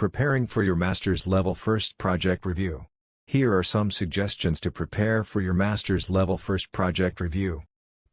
Preparing for your master's level first project review. Here are some suggestions to prepare for your master's level first project review.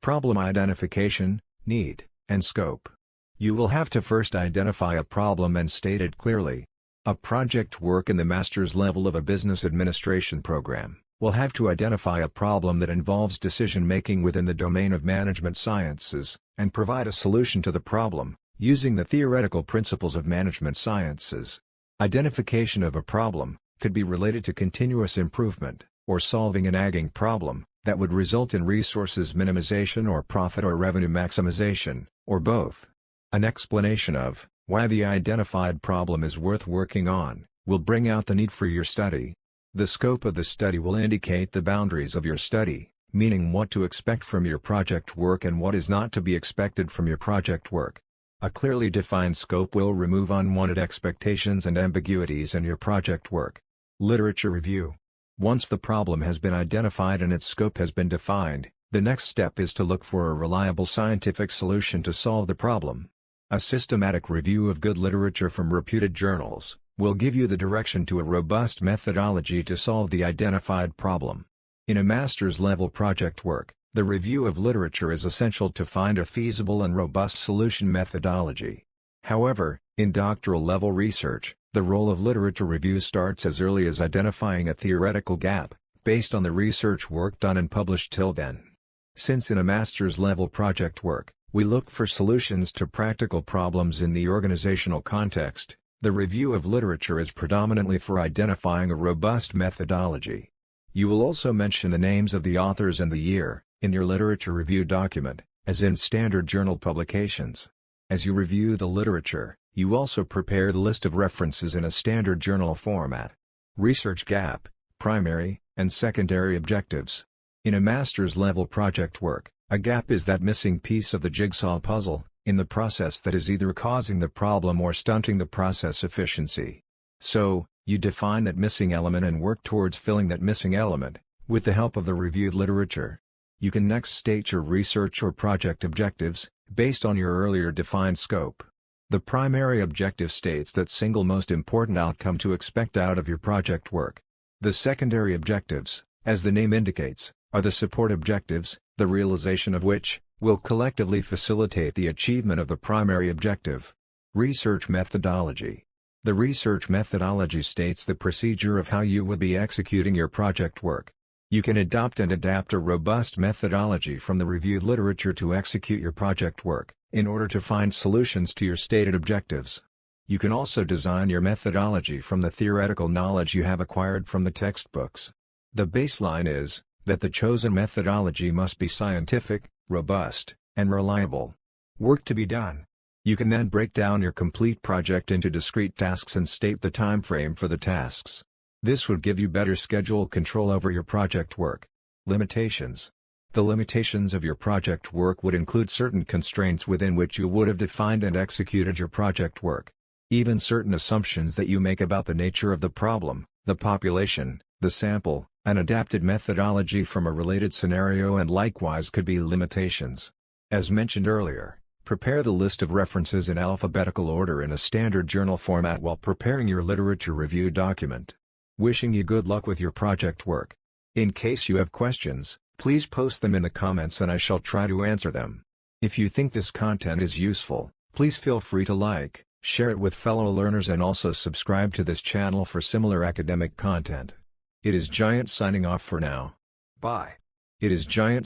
Problem identification, need, and scope. You will have to first identify a problem and state it clearly. A project work in the master's level of a business administration program will have to identify a problem that involves decision-making within the domain of management sciences, and provide a solution to the problem, using the theoretical principles of management sciences. Identification of a problem could be related to continuous improvement, or solving a nagging problem that would result in resources minimization or profit or revenue maximization, or both. An explanation of why the identified problem is worth working on will bring out the need for your study. The scope of the study will indicate the boundaries of your study, meaning what to expect from your project work and what is not to be expected from your project work. A clearly defined scope will remove unwanted expectations and ambiguities in your project work. Literature review. Once the problem has been identified and its scope has been defined, the next step is to look for a reliable scientific solution to solve the problem. A systematic review of good literature from reputed journals will give you the direction to a robust methodology to solve the identified problem. In a master's level project work, the review of literature is essential to find a feasible and robust solution methodology. However, in doctoral level research, the role of literature review starts as early as identifying a theoretical gap, based on the research work done and published till then. Since in a master's level project work, we look for solutions to practical problems in the organizational context, the review of literature is predominantly for identifying a robust methodology. You will also mention the names of the authors and the year in your literature review document, as in standard journal publications. As you review the literature, you also prepare the list of references in a standard journal format. Research gap, primary, and secondary objectives. In a master's level project work, a gap is that missing piece of the jigsaw puzzle, in the process that is either causing the problem or stunting the process efficiency. So, you define that missing element and work towards filling that missing element, with the help of the reviewed literature. You can next state your research or project objectives, based on your earlier defined scope. The primary objective states that single most important outcome to expect out of your project work. The secondary objectives, as the name indicates, are the support objectives, the realization of which will collectively facilitate the achievement of the primary objective. Research methodology. The research methodology states the procedure of how you would be executing your project work. You can adopt and adapt a robust methodology from the reviewed literature to execute your project work, in order to find solutions to your stated objectives. You can also design your methodology from the theoretical knowledge you have acquired from the textbooks. The baseline is that the chosen methodology must be scientific, robust, and reliable. Work to be done. You can then break down your complete project into discrete tasks and state the time frame for the tasks. This would give you better schedule control over your project work. Limitations. The limitations of your project work would include certain constraints within which you would have defined and executed your project work. Even certain assumptions that you make about the nature of the problem, the population, the sample, an adapted methodology from a related scenario and likewise could be limitations. As mentioned earlier, prepare the list of references in alphabetical order in a standard journal format while preparing your literature review document. Wishing you good luck with your project work. In case you have questions, please post them in the comments and I shall try to answer them. If you think this content is useful, please feel free to like, share it with fellow learners and also subscribe to this channel for similar academic content. It is Giant signing off for now. Bye. It is Giant.